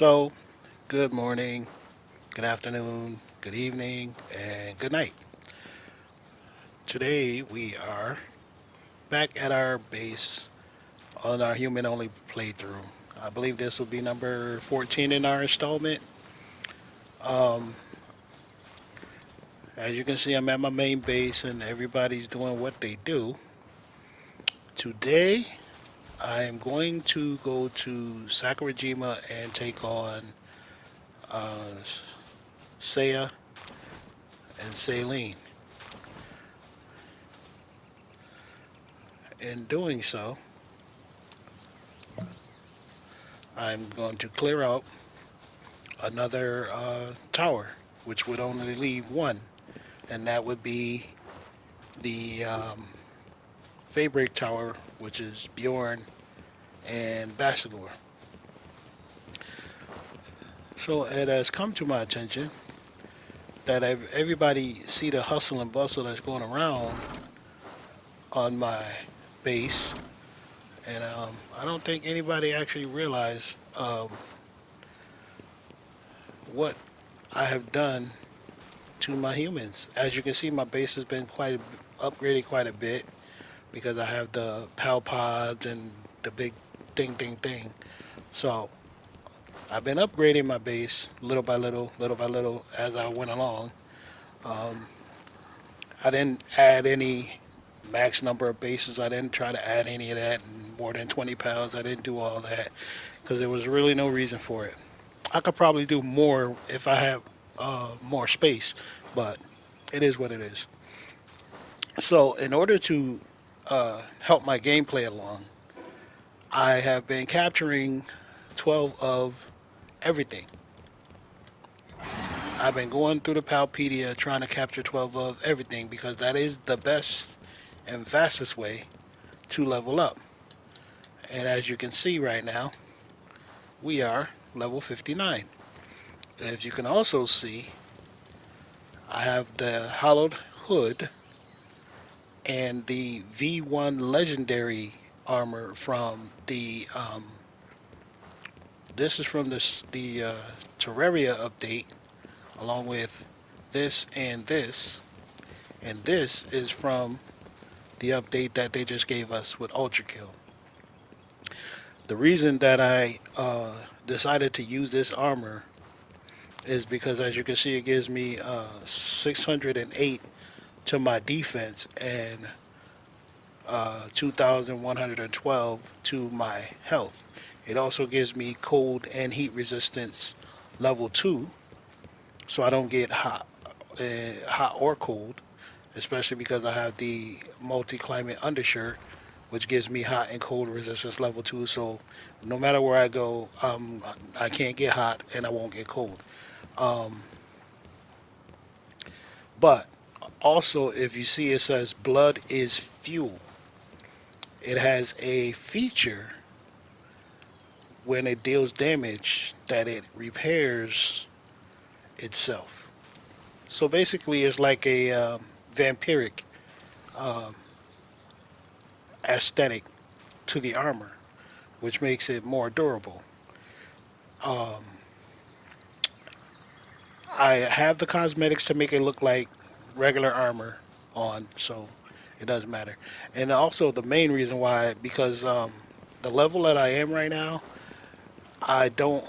So, good morning, good afternoon, good evening, and good night. Today we are back at our base on our human only playthrough. I believe this will be number 14 in our installment. Um, as you can see, I'm at my main base and everybody's doing what they do. Today, I am going to go to Sakurajima and take on uh, Seiya and Saline. In doing so, I'm going to clear out another tower, which would only leave one, and that would be the Fabric Tower, which is Bjorn and Bassador. So it has come to my attention that everybody see the hustle and bustle that's going around on my base, and I don't think anybody actually realized what I have done to my humans. As you can see, my base has been upgraded quite a bit because I have the PAL pods and the big thing. So I've been upgrading my base little by little as I went along. Um, I didn't add any max number of bases. I didn't try to add any of that more than 20 pounds. I didn't do all that because there was really no reason for it. I could probably do more if I have more space, but it is what it is. So in order to help my gameplay along, I have been capturing 12 of everything. I've been going through the Palpedia trying to capture 12 of everything because that is the best and fastest way to level up. And as you can see right now, we are level 59. As you can also see, I have the Hollowed Hood and the V1 Legendary armor from the this is from the Terraria update, along with this and this is from the update that they just gave us with Ultra Kill. The reason that I decided to use this armor is because, as you can see, it gives me 608 to my defense and 2,112 to my health. It also gives me cold and heat resistance level 2, so I don't get hot or cold, especially because I have the multi-climate undershirt, which gives me hot and cold resistance level 2. So no matter where I go, I can't get hot and I won't get cold. Um, but also, if you see, it says blood is fuel. It has a feature when it deals damage that it repairs itself. So basically, it's like a vampiric um, aesthetic to the armor, which makes it more durable. Um, I have the cosmetics to make it look like regular armor on, so it doesn't matter. And also the main reason why, because the level that I am right now, I don't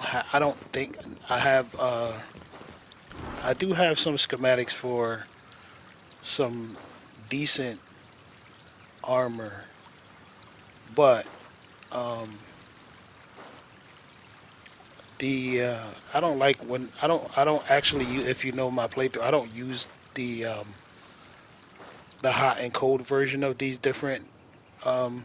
think I have I do have some schematics for some decent armor, but um, the I don't like when I don't actually use, if you know my playthrough, I don't use the hot and cold version of these different um,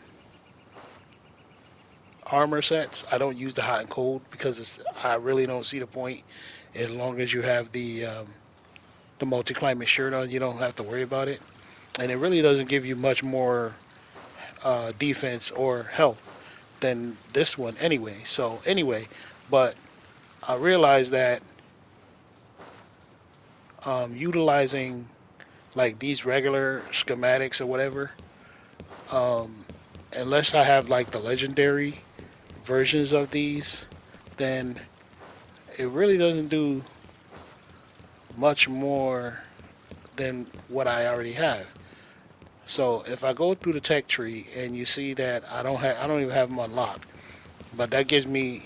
armor sets. I don't use the hot and cold because I really don't see the point. As long as you have the multi climate shirt on, you don't have to worry about it, and it really doesn't give you much more defense or health than this one anyway. So anyway, but I realized that utilizing like these regular schematics or whatever, um, unless I have like the legendary versions of these, then it really doesn't do much more than what I already have. So if I go through the tech tree and you see that I don't even have them unlocked, but that gives me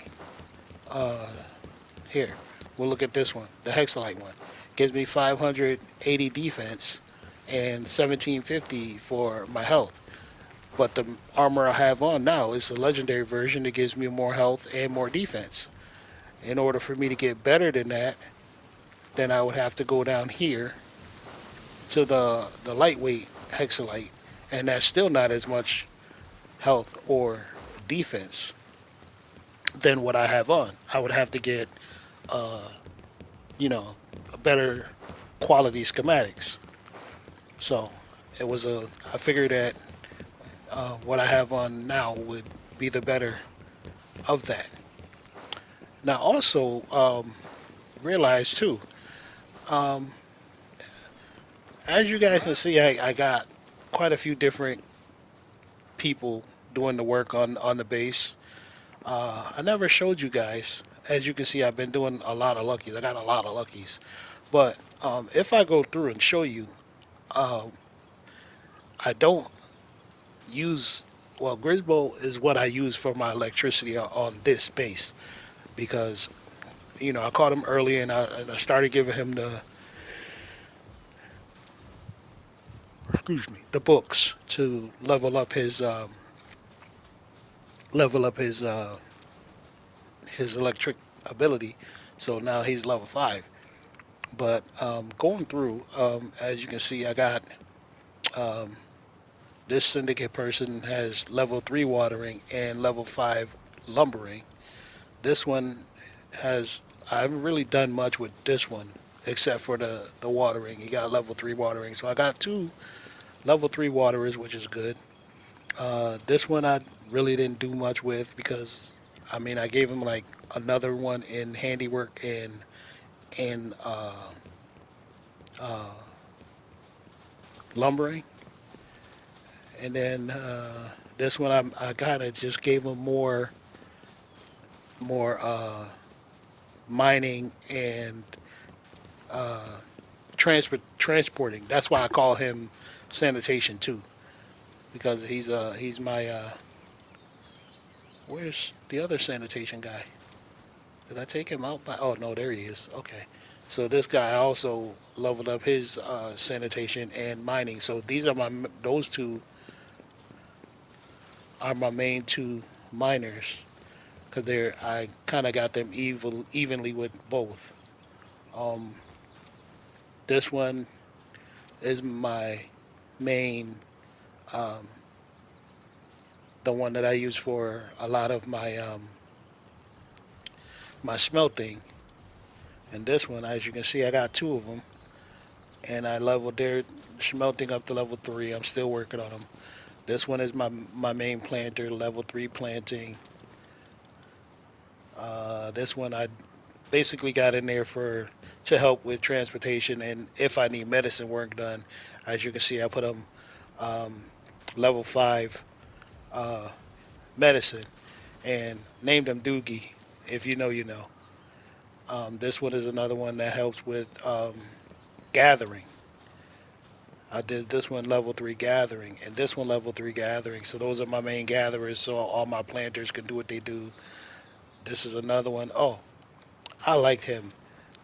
uh here. We'll look at this one, the Hexalite one. Gives me 580 defense and 1750 for my health. But the armor I have on now is the legendary version that gives me more health and more defense. In order for me to get better than that, then I would have to go down here to the lightweight Hexalite, and that's still not as much health or defense than what I have on. I would have to get, uh, you know, a better quality schematics. So it was a. I figured that what I have on now would be the better of that. Now also realize too, um, as you guys can see, I got quite a few different people doing the work on the base. I never showed you guys. As you can see, I've been doing a lot of luckies. I got a lot of luckies. But if I go through and show you, uh, I don't use. Well, Grisbo is what I use for my electricity on this base because I caught him early and I started giving him the books to level up his electric ability. So now he's level 5. But going through, as you can see, I got um, this syndicate person has level 3 watering and level 5 lumbering. This one has, I haven't really done much with this one except for the watering. He got level 3 watering. So I got 2 level 3 waterers, which is good. This one I really didn't do much with because, I mean, I gave him like another one in handiwork and uh, lumbering. And then this one I kind of just gave him more mining and uh, transporting. That's why I call him sanitation too, because he's my where's the other sanitation guy? Did I take him out? Oh no, there he is. Okay, so this guy also leveled up his sanitation and mining. So those two are my main two miners because I kind of got them evenly with both. Um, this one is my main, um, the one that I use for a lot of my smelting. And this one, as you can see, I got 2 of them, and I leveled their smelting up to level 3. I'm still working on them. This one is my main planter, level 3 planting. This one I basically got in there for to help with transportation and if I need medicine work done. As you can see, I put them um, level 5 uh, medicine and named him Doogie. If you know, you know. This one is another one that helps with gathering. I did this one level 3 gathering and this one level 3 gathering. So those are my main gatherers so all my planters can do what they do. This is another one. Oh, I liked him.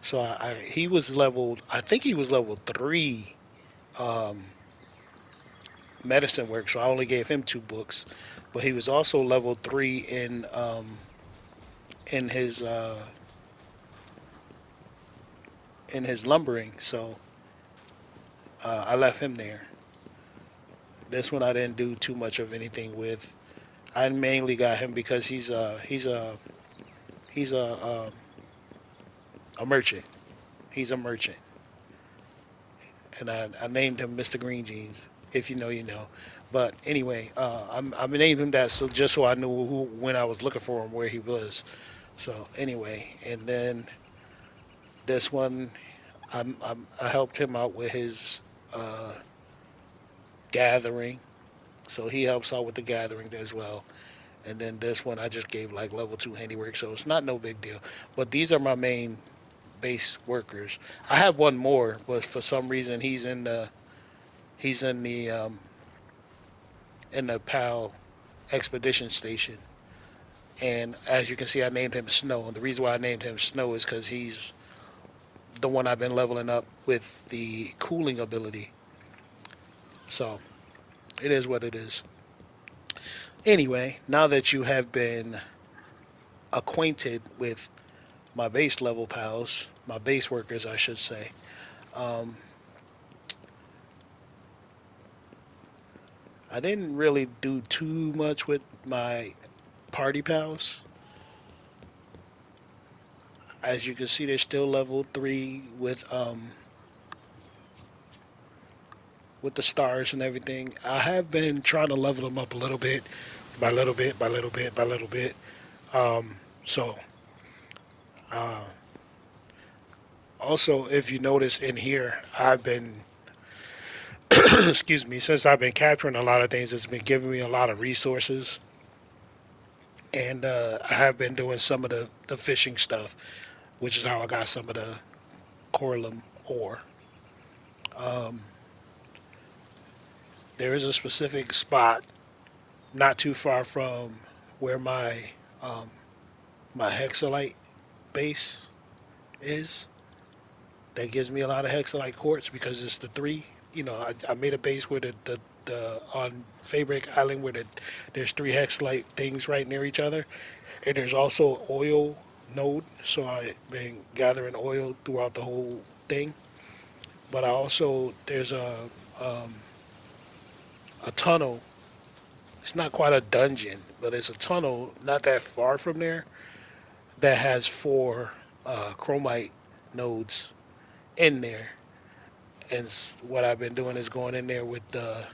So he was leveled, I think he was level 3 um, medicine work. So I only gave him 2 books. But he was also level 3 in his uh, in his lumbering. So I left him there. This one I didn't do too much of anything with. I mainly got him because he's a merchant. He's a merchant, and I named him Mr. Green Jeans. If you know, you know. But anyway, I named him that so just so I knew when I was looking for him where he was. So anyway, and then this one, I helped him out with his uh, gathering, so he helps out with the gathering as well. And then this one I just gave like level 2 handiwork, so it's not no big deal. But these are my main base workers. I have one more, but for some reason he's in the PAL expedition station. And as you can see, I named him Snow. And the reason why I named him Snow is because he's the one I've been leveling up with the cooling ability. So it is what it is. Anyway, now that you have been acquainted with my base level pals, my base workers, I should say, um, I didn't really do too much with my party pals. As you can see, they're still level 3 with the stars and everything. I have been trying to level them up a little bit, by little bit, by little bit, by little bit. So, uh, also, if you notice in here, I've been, excuse me, since I've been capturing a lot of things, it's been giving me a lot of resources. And I have been doing some of the fishing stuff, which is how I got some of the coralum ore. Um, there is a specific spot not too far from where um, my hexalite base is that gives me a lot of hexalite quartz because it's the three. You know, I made a base where the on Fabric Island where there's three hexalite things right near each other, and there's also an oil node. So I've been gathering oil throughout the whole thing. But I also there's um, a tunnel. It's not quite a dungeon, but it's a tunnel not that far from there that has four chromite nodes in there. And what I've been doing is going in there with the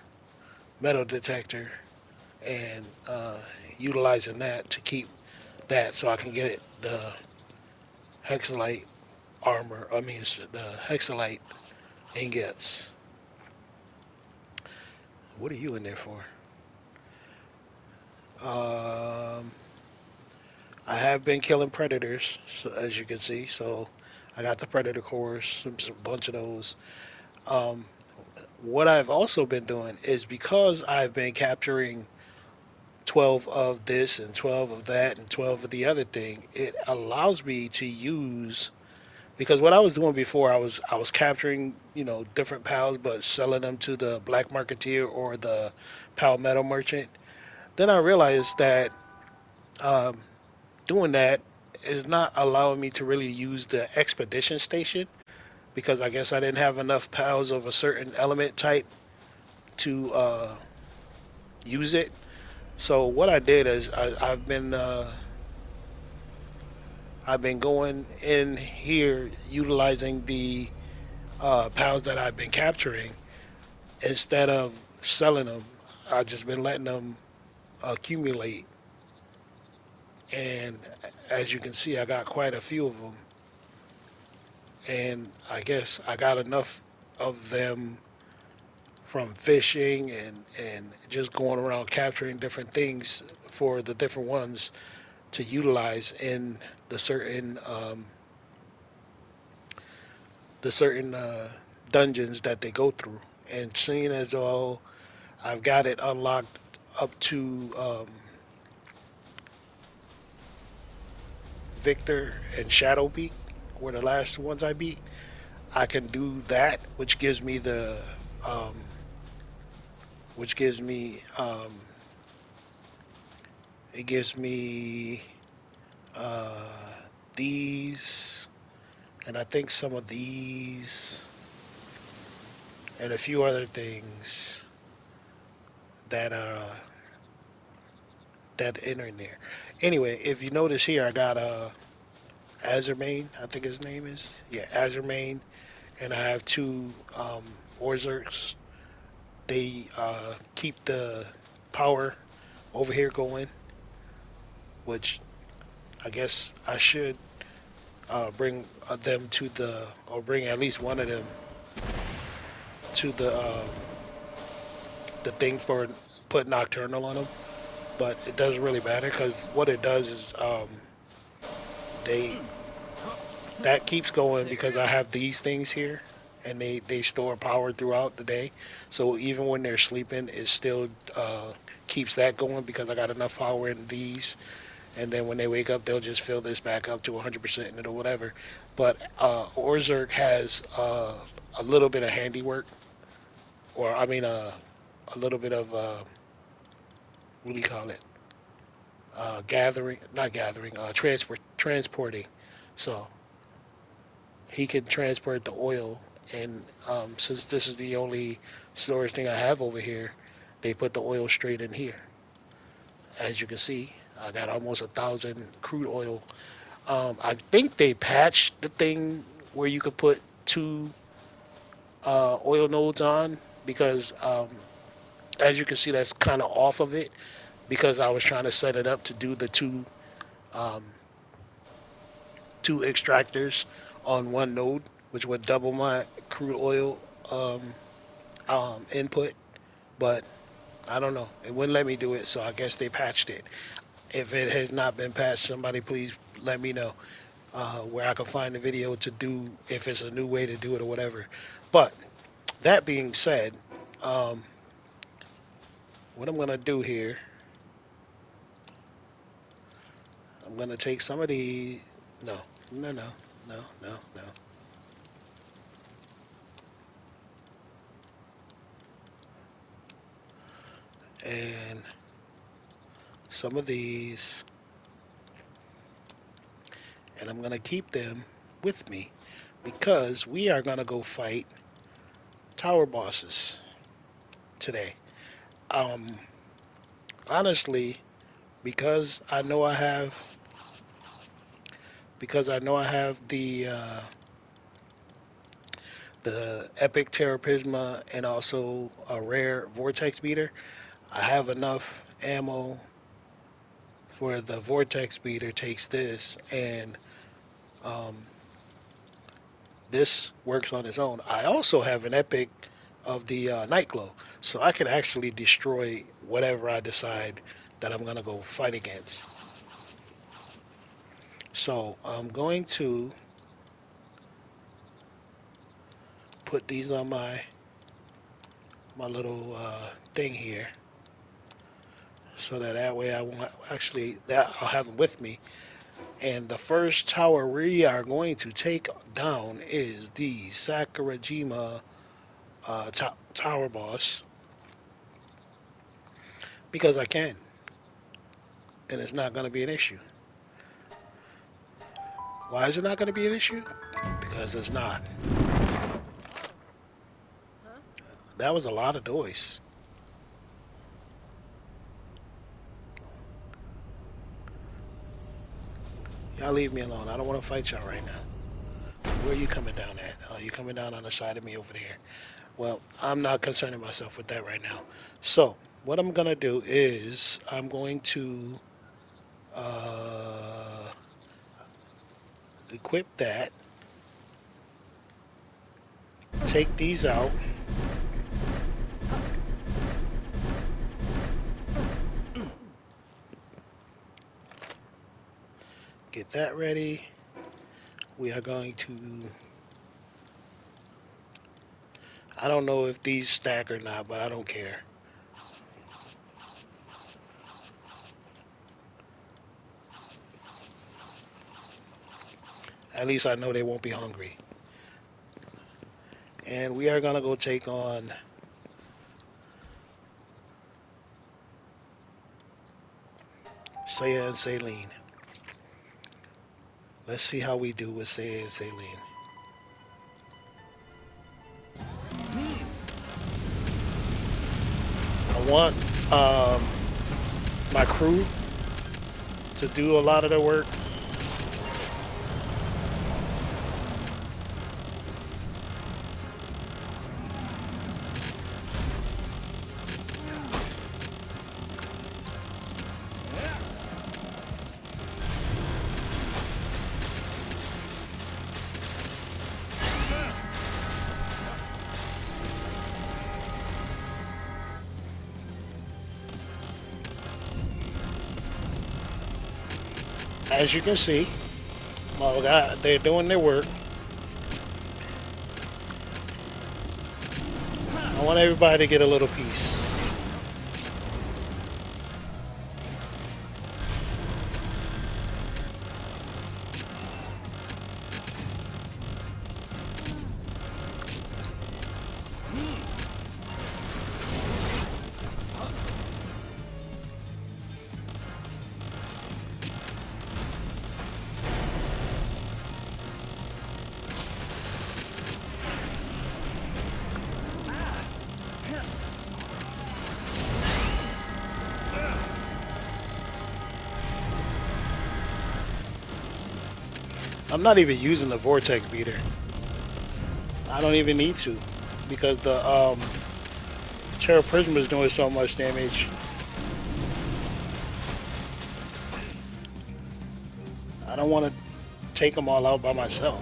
metal detector and utilizing that to keep that so I can get the hexalite armor. I mean, the hexalite ingots. What are you in there for? Um, I have been killing predators, so, as you can see. So I got the predator cores, some bunch of those. Um, what I've also been doing is because I've been capturing 12 of this and 12 of that and 12 of the other thing, it allows me to use because what I was doing before I was capturing, different pals but selling them to the black marketeer or the pal metal merchant. Then I realized that um, doing that is not allowing me to really use the expedition station because I guess I didn't have enough pals of a certain element type to use it. So what I did is I've been going in here utilizing the pals that I've been capturing instead of selling them. I've just been letting them accumulate, and as you can see, I got quite a few of them, and I guess I got enough of them from fishing and just going around capturing different things for the different ones to utilize in the certain dungeons that they go through. And seeing as though I've got it unlocked up to Victor and Shadowpeak, were the last ones I beat, I can do that, um, which gives me it gives me uh, these, and I think some of these, and a few other things that that enter in there. Anyway, if you notice here, I got Azurmane, I think his name is. Yeah, Azurmane, and I have two Orzerks. They keep the power over here going, which I guess I should bring them to or bring at least one of them to the thing for put Nocturnal on them. but it doesn't really matter because what it does is they that keeps going because I have these things here, and they store power throughout the day. So even when they're sleeping, it still keeps that going because I got enough power in these. And then when they wake up, they'll just fill this back up to 100% and it'll whatever. But Orzerk has a little bit of handiwork, or I mean a little bit of what do you call it? Gathering, not gathering, transporting. So he can transport the oil, and since this is the only storage thing I have over here, they put the oil straight in here. As you can see, I got almost 1,000 crude oil. I think they patched the thing where you could put two oil nodes on because, as you can see, that's kind of off of it because I was trying to set it up to do the um, two extractors on one node, which would double my crude oil input. But I don't know. It wouldn't let me do it, so I guess they patched it. If it has not been patched, somebody please let me know where I can find the video to do if it's a new way to do it or whatever. But that being said, um, what I'm gonna do here, I'm gonna take some of the no, no, no, no, no, no. And some of these, and I'm gonna keep them with me because we are gonna go fight tower bosses today. Um, honestly, because I know I have the epic Terraprisma and also a rare vortex beater. I have enough ammo for the vortex beater takes this, and um, this works on its own. I also have an epic of the night glow, so I can actually destroy whatever I decide that I'm gonna go fight against. So I'm going to put these on my little thing here, so that way I won't actually that I'll have them with me. And the first tower we are going to take down is the Sakurajima tower boss because I can, and it's not going to be an issue. Why is it not going to be an issue? Because it's not. That was a lot of noise. Y'all leave me alone. I don't want to fight y'all right now. Where are you coming down at? Oh, you coming down on the side of me over there. Well, I'm not concerning myself with that right now. So, what I'm going to do is I'm going to uh, equip that, take these out, get that ready. We are going to, I don't know if these stack or not, but I don't care. At least I know they won't be hungry. And we are going to go take on Saya and Saline. Let's see how we do with Saya and Saline. I want my crew to do a lot of the work. as you can see, well, they're doing their work. I want everybody to get a little piece. I'm not even using the vortex beater. I don't even need to, because the Terra Prisma is doing so much damage. I don't want to take them all out by myself.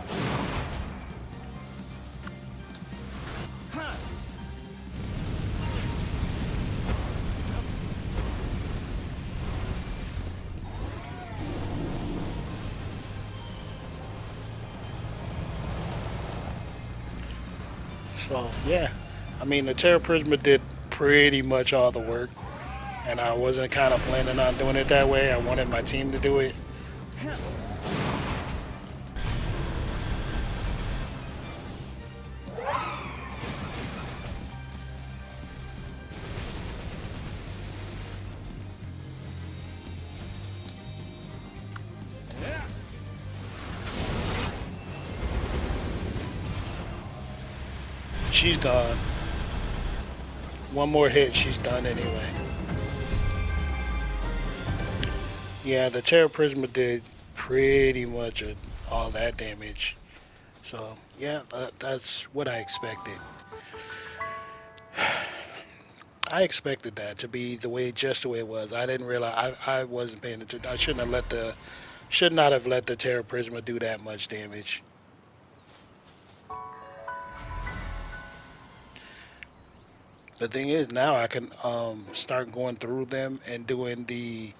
So yeah, I mean the Terra Prisma did pretty much all the work, and I wasn't kind of planning on doing it that way. I wanted my team to do it. She's done. One more hit, she's done anyway. Yeah, the Terra Prisma did pretty much all that damage. So yeah, that's what I expected. I expected that to be just the way it was. I didn't realize I wasn't paying attention. I should not have let the Terra Prisma do that much damage. The thing is, now I can start going through them and doing the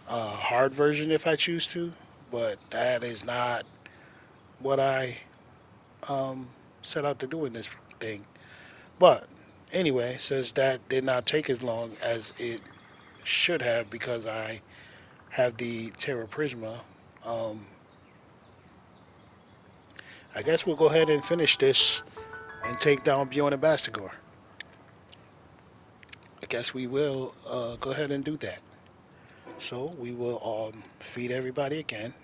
hard version if I choose to, but that is not what I um, set out to do in this thing. But anyway, since that did not take as long as it should have because I have the Terra Prisma, um, I guess we'll go ahead and finish this and take down Bjorn and Bastigor. I guess we will go ahead and do that. So we will feed everybody again.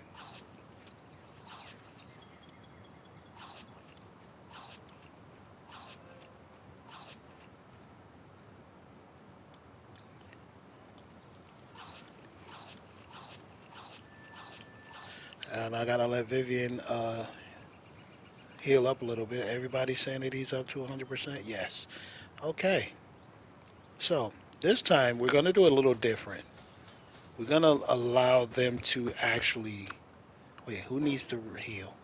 And I gotta let Vivian heal up a little bit. Everybody's saying that he's up to 100%? Yes. Okay. So this time we're gonna do it a little different. We're gonna allow them to actually. Wait, who needs to heal?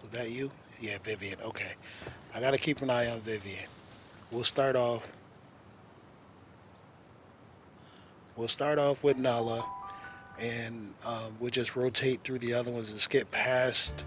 Was that you? Yeah, Vivian. Okay. I gotta keep an eye on Vivian. We'll start off. We'll start off with Nala, and we'll just rotate through the other ones and skip past.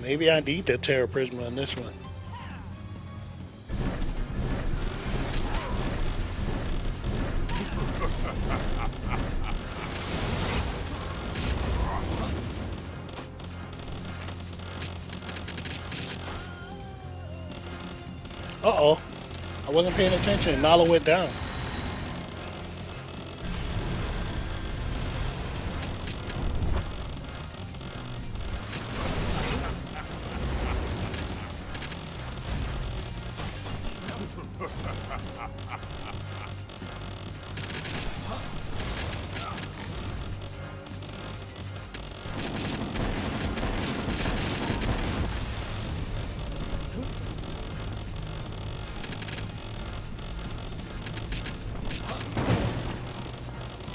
Maybe I need the Terra Prisma in this one. Uh-oh. I wasn't paying attention. Nala went down.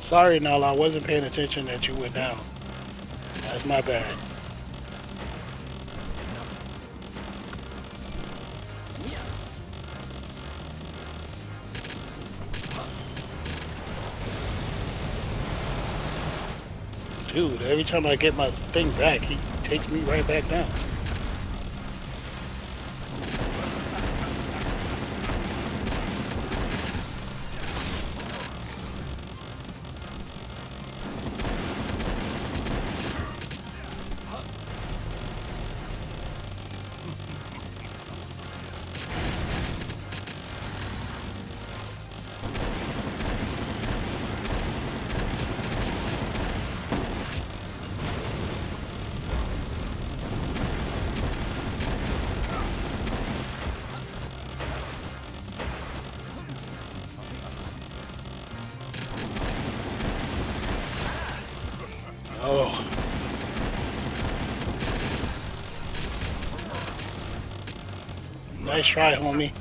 Sorry, Nala, I wasn't paying attention that you went down. That's my bad. Dude, every time I get my thing back, he takes me right back down. Oh, nice try, homie.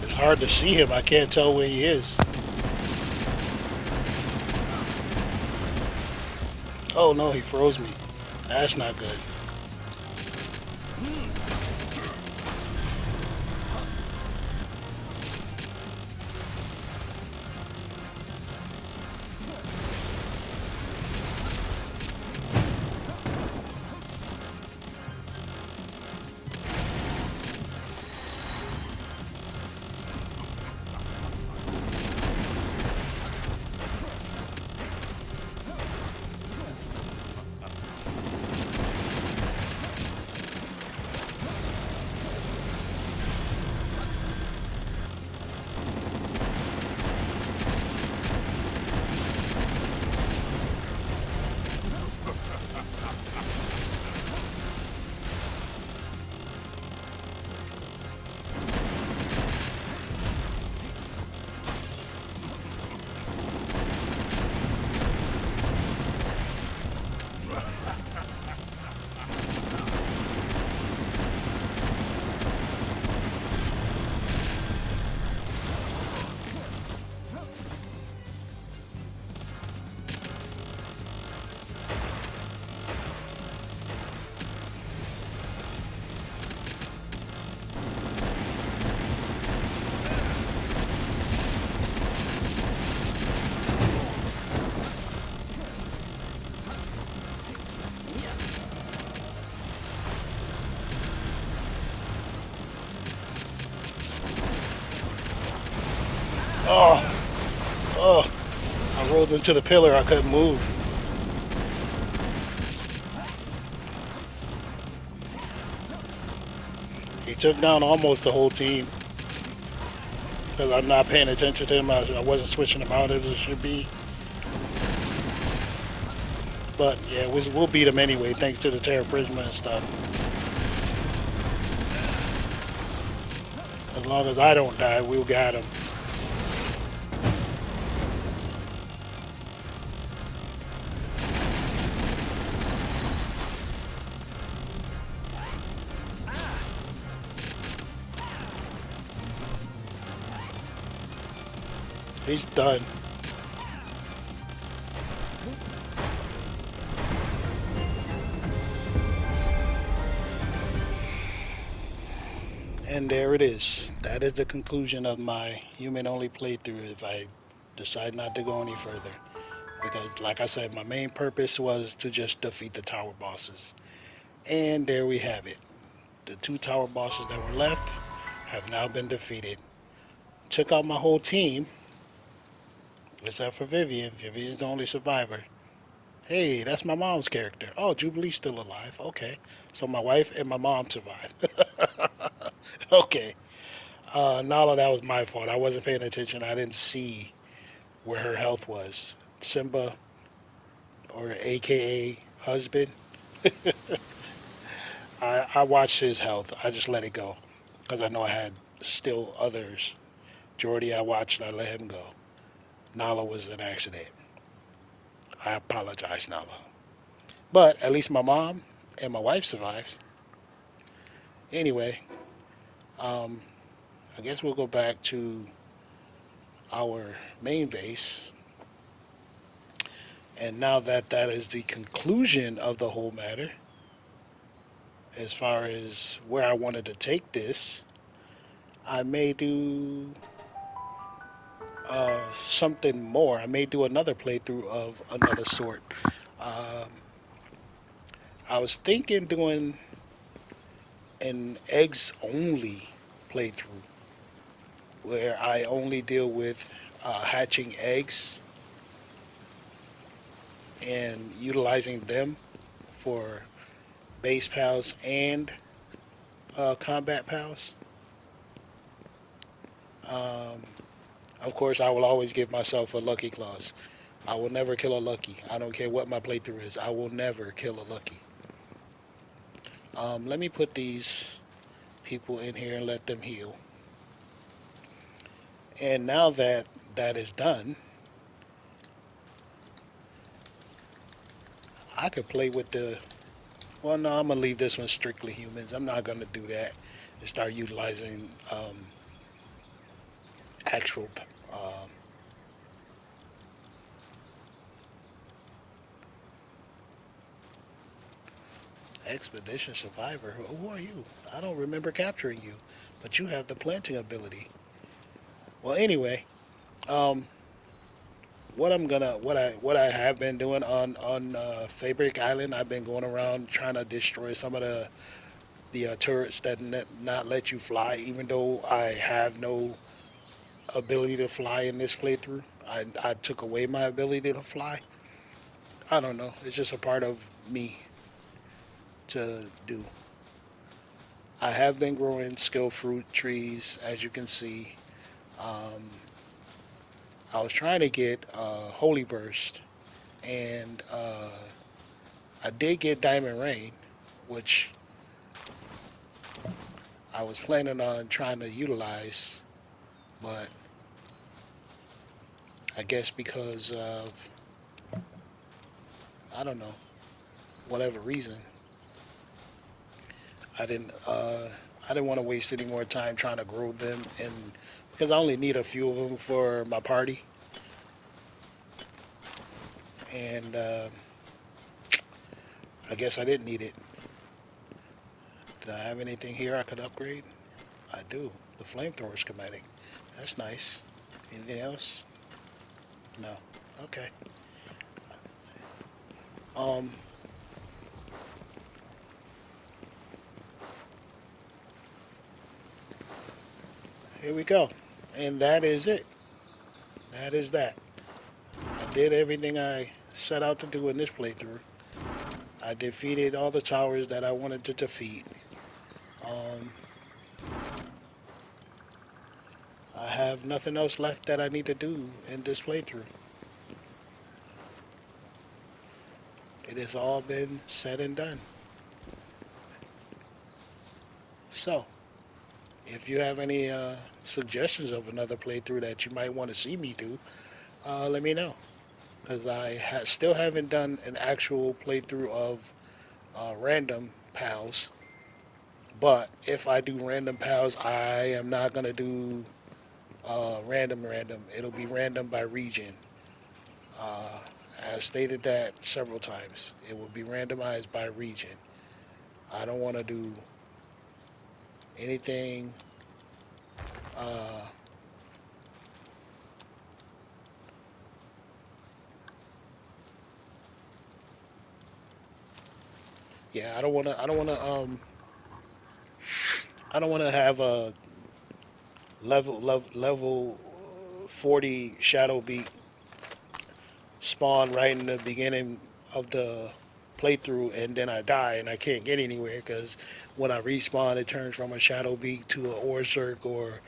It's hard to see him. I can't tell where he is. Oh no, he froze me. That's not good. Oh, oh, I rolled into the pillar. I couldn't move. He took down almost the whole team because I'm not paying attention to him. I wasn't switching him out as it should be. But yeah, we'll beat him anyway, thanks to the Terra Prisma and stuff. As long as I don't die, we'll get him. He's done. And there it is. That is the conclusion of my human only playthrough if I decide not to go any further. Because, like I said, my main purpose was to just defeat the tower bosses. And there we have it. The two tower bosses that were left have now been defeated. Took out my whole team, except for Vivian. Vivian's the only survivor. Hey, that's my mom's character. Oh, Jubilee's still alive. Okay. So my wife and my mom survived. Okay. Nala, that was my fault. I wasn't paying attention. I didn't see where her health was. Simba, or AKA husband, I watched his health. I just let it go because I know I had still others. Jordy, I watched. I let him go. Nala was an accident. I apologize, Nala. But at least my mom and my wife survived. Anyway, um, I guess we'll go back to our main base. And now that that is the conclusion of the whole matter, as far as where I wanted to take this, I may do something more. I may do another playthrough of another sort. Um, I was thinking doing an eggs only playthrough where I only deal with hatching eggs and utilizing them for base pals and combat pals. Um, of course, I will always give myself a lucky clause. I will never kill a lucky. I don't care what my playthrough is. I will never kill a lucky. Let me put these people in here and let them heal. And now that that is done, I could play with the. Well, no, I'm gonna leave this one strictly humans. I'm not gonna do that and start utilizing actual um, expedition survivor. Who are you? I don't remember capturing you, but you have the planting ability. Well, anyway, um, what I have been doing on Fabric Island, I've been going around trying to destroy some of the turrets that not let you fly. Even though I have no ability to fly in this playthrough, I took away my ability to fly. I don't know. It's just a part of me to do. I have been growing skill fruit trees, as you can see. Um, I was trying to get Holy Burst, and I did get Diamond Rain, which I was planning on trying to utilize, but I guess because of, I don't know, whatever reason, I didn't uh, I didn't want to waste any more time trying to grow them, and because I only need a few of them for my party, and I guess I didn't need it. Do I have anything here I could upgrade? I do. The flamethrower schematic. That's nice. Anything else? No. Okay. Um, Here we go. And that is it. That is that. I did everything I set out to do in this playthrough. I defeated all the towers that I wanted to defeat. Um, I have nothing else left that I need to do in this playthrough. It has all been said and done. So, if you have any suggestions of another playthrough that you might want to see me do, let me know. Because I still haven't done an actual playthrough of random pals. But if I do random pals, I am not going to do random. It'll be random by region. Uh, I stated that several times. It will be randomized by region. I don't want to do anything. Uh, yeah, I don't want to. I don't want to. I don't want to have a level 40 shadow beat spawn right in the beginning of the playthrough, and then I die and I can't get anywhere because when I respawn, it turns from a shadow beak to a Orzhov or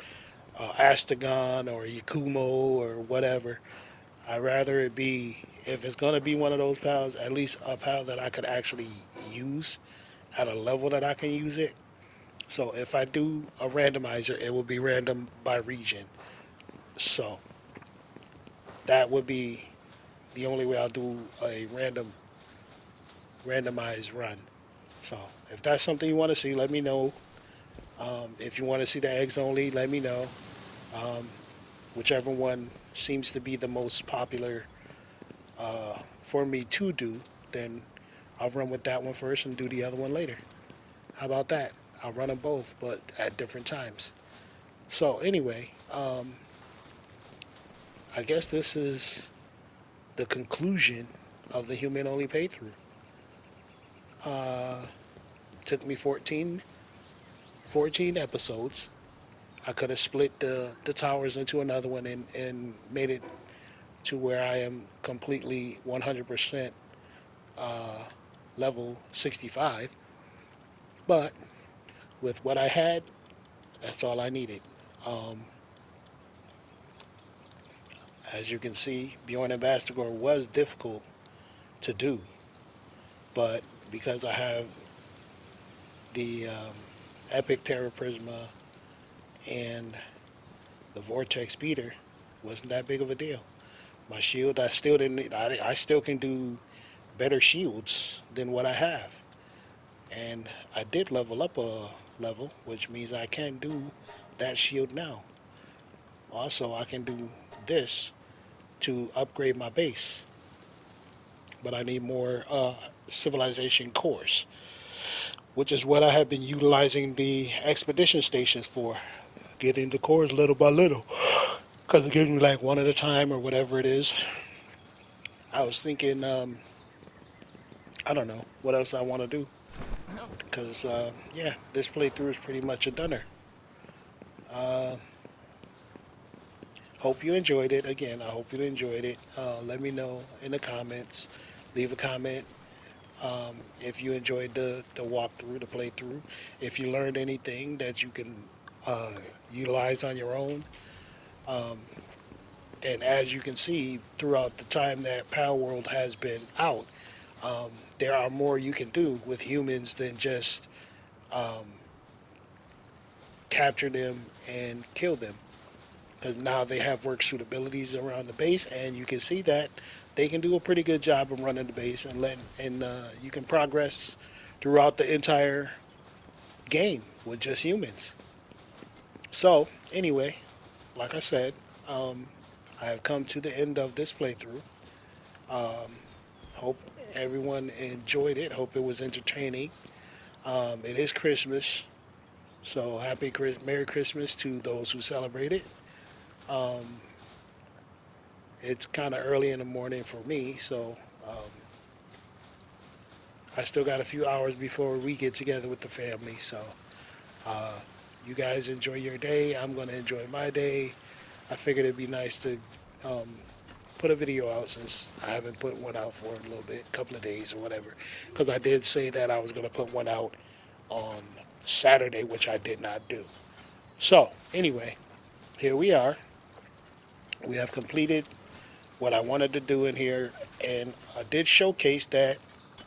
Astagon or Yakumo or whatever. I'd rather it be, if it's gonna be one of those pals, at least a pal that I could actually use at a level that I can use it. So if I do a randomizer, it will be random by region. So that would be the only way I'll do a random randomized run. So if that's something you want to see, let me know. If you want to see the eggs only, let me know. Um, whichever one seems to be the most popular for me to do, then I'll run with that one first and do the other one later. How about that? I'll run them both, but at different times. So anyway, I guess this is the conclusion of the human only playthrough. Uh, took me 14 episodes. I could have split the towers into another one and made it to where I am completely 100% uh, level 65. But with what I had, that's all I needed. Um, as you can see, Bjorn and Bastigor was difficult to do, but because I have the Epic Terra Prisma and the Vortex Beater, wasn't that big of a deal. My shield, I still didn't. I still can do better shields than what I have, and I did level up a level, which means I can do that shield now. Also, I can do this to upgrade my base, but I need more civilization cores, which is what I have been utilizing the expedition stations for, getting the cores little by little, because it gives me like one at a time or whatever it is. I was thinking, I don't know what else I want to do, because yeah, this playthrough is pretty much a dunner. Uh, hope you enjoyed it. Again, I hope you enjoyed it. Let me know in the comments. Leave a comment if you enjoyed the walkthrough, the playthrough. If you learned anything that you can utilize on your own. Um, and as you can see, throughout the time that Power World has been out, um, there are more you can do with humans than just um, capture them and kill them. Because now they have work suit abilities around the base, and you can see that they can do a pretty good job of running the base and you can progress throughout the entire game with just humans. So anyway, like I said, um, I have come to the end of this playthrough. Um, hope everyone enjoyed it. Hope it was entertaining. It is Christmas, so Merry Christmas to those who celebrate it. Um, it's kind of early in the morning for me, so um, I still got a few hours before we get together with the family. So uh, you guys enjoy your day. I'm going to enjoy my day. I figured it'd be nice to um, put a video out since I haven't put one out for a little bit, couple of days or whatever. Because I did say that I was going to put one out on Saturday, which I did not do. So anyway, here we are. We have completed what I wanted to do in here, and I did showcase that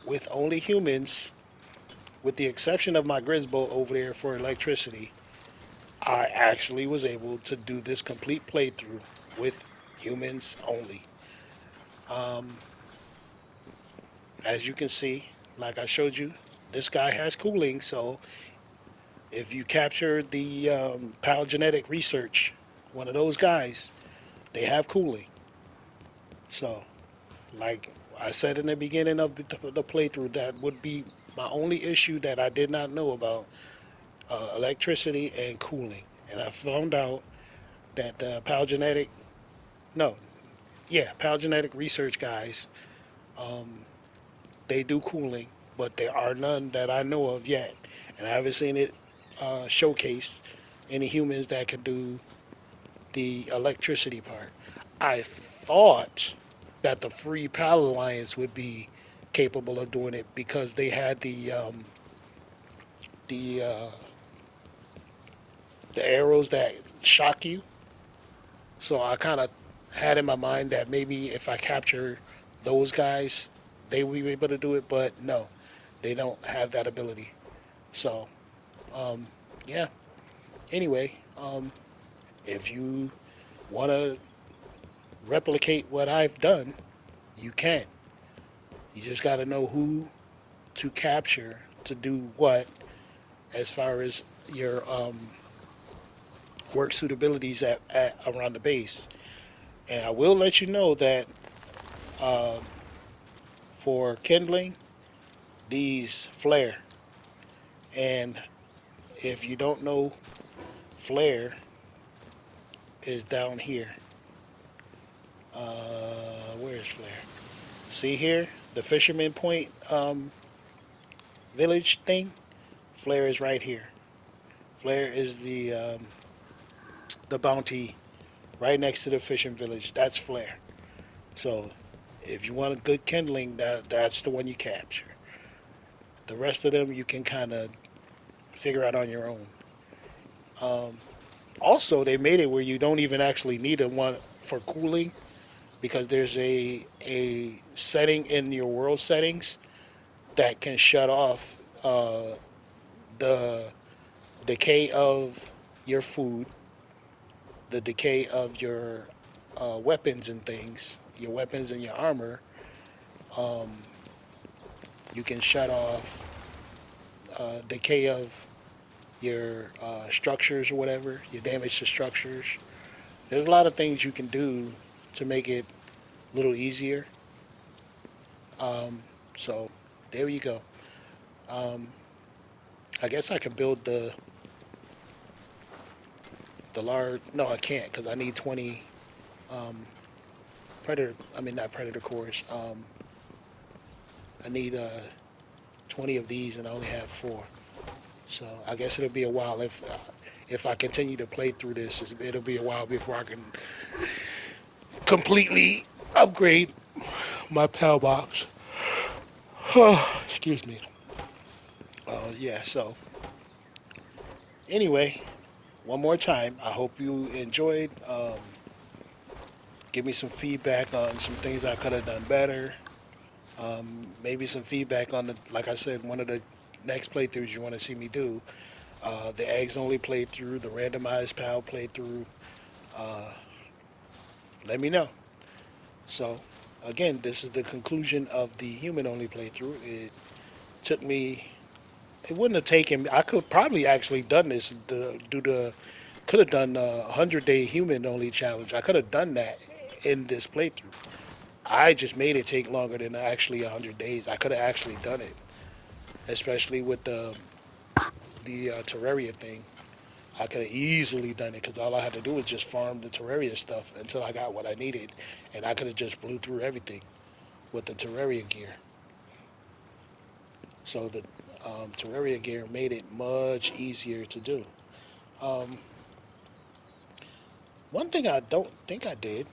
with only humans, with the exception of my Grisbo over there for electricity, I actually was able to do this complete playthrough with humans only. Um, as you can see, like I showed you, this guy has cooling. So if you capture the Palogenetic Research, one of those guys, they have cooling. So, like I said in the beginning of the playthrough, that would be my only issue that I did not know about electricity and cooling. And I found out that the Palogenetic, no, yeah, Palogenetic Research guys, um, they do cooling, but there are none that I know of yet. And I haven't seen it showcased any humans that can do the electricity part. I thought that the Free Pal Alliance would be capable of doing it because they had the uh, the arrows that shock you. So I kind of had in my mind that maybe if I capture those guys, they would be able to do it. But no, they don't have that ability. So um, yeah. Anyway, if you want to replicate what I've done, you can. You just got to know who to capture to do what as far as your work suitabilities at around the base. And I will let you know that um, for kindling, these flare. And if you don't know, flare is down here. Where is flare? See here, the Fisherman Point village thing. Flare is right here. Flare is the bounty right next to the fishing village. That's flare. So if you want a good kindling, that's the one you capture. The rest of them you can kind of figure out on your own. Um, Also, they made it where you don't even actually need a one for cooling because there's a setting in your world settings that can shut off the decay of your food, the decay of your weapons and things, your weapons and your armor. Um, you can shut off decay of your structures or whatever, your damage to structures. There's a lot of things you can do to make it a little easier. Um, so there you go. Um, I guess I can build the large. No, I can't because I need 20 um, predator. I mean not predator cores. I need 20 of these and I only have 4. So I guess it'll be a while if I continue to play through this. It'll be a while before I can completely upgrade my PAL box. Excuse me. Yeah. So anyway, one more time. I hope you enjoyed. Give me some feedback on some things I could have done better. Maybe some feedback on like I said, one of the next playthroughs you want to see me do. The eggs only playthrough, the randomized PAL playthrough. Uh, Let me know. So, again, this is the conclusion of the human only playthrough. It took me. It wouldn't have taken. I could probably actually done this. Could have done a 100-day human only challenge. I could have done that in this playthrough. I just made it take longer than actually 100 days. I could have actually done it, especially with the Terraria thing. I could have easily done it because all I had to do was just farm the Terraria stuff until I got what I needed, and I could have just blew through everything with the Terraria gear. So the Terraria gear made it much easier to do. Um, One thing I don't think I did,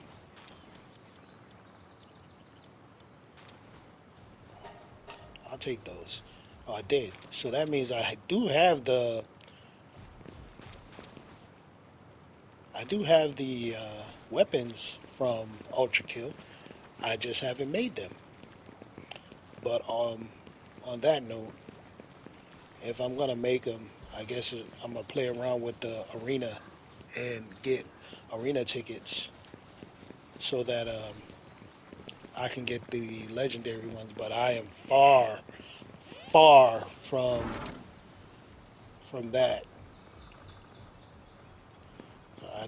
I'll take those. Oh, I did. So that means I do have the weapons from Ultra Kill. I just haven't made them. But on that note, if I'm gonna make them, I guess I'm gonna play around with the arena and get arena tickets so that I can get the legendary ones. But I am far, far from that. I,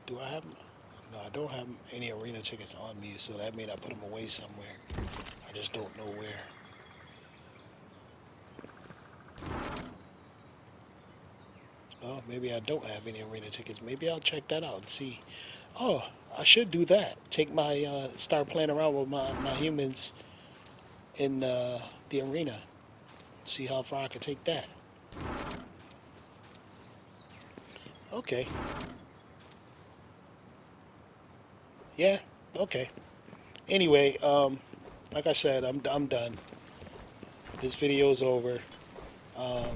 do I have? No, I don't have any arena tickets on me, so that means I put them away somewhere. I just don't know where. Oh, maybe I don't have any arena tickets. Maybe I'll check that out and see. Oh, I should do that. Take my start playing around with my humans in the arena. See how far I can take that. Okay. Yeah. Okay. Anyway, like I said, I'm done. This video's over. Um,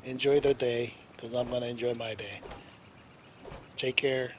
Enjoy the day, cause I'm gonna enjoy my day. Take care.